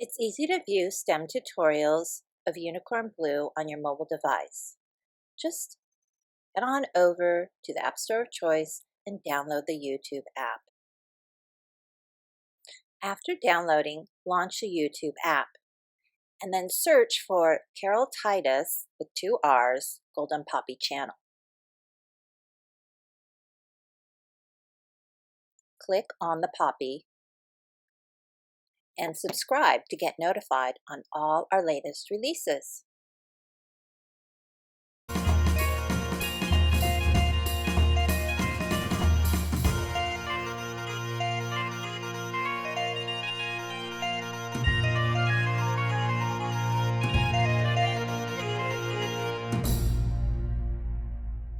It's easy to view STEM tutorials of Unicorn Blue on your mobile device. Just head on over to the App Store of choice and download the YouTube app. After downloading, launch the YouTube app and then search for Carol Titus with 2 R's Golden Poppy Channel. Click on the poppy and subscribe to get notified on all our latest releases.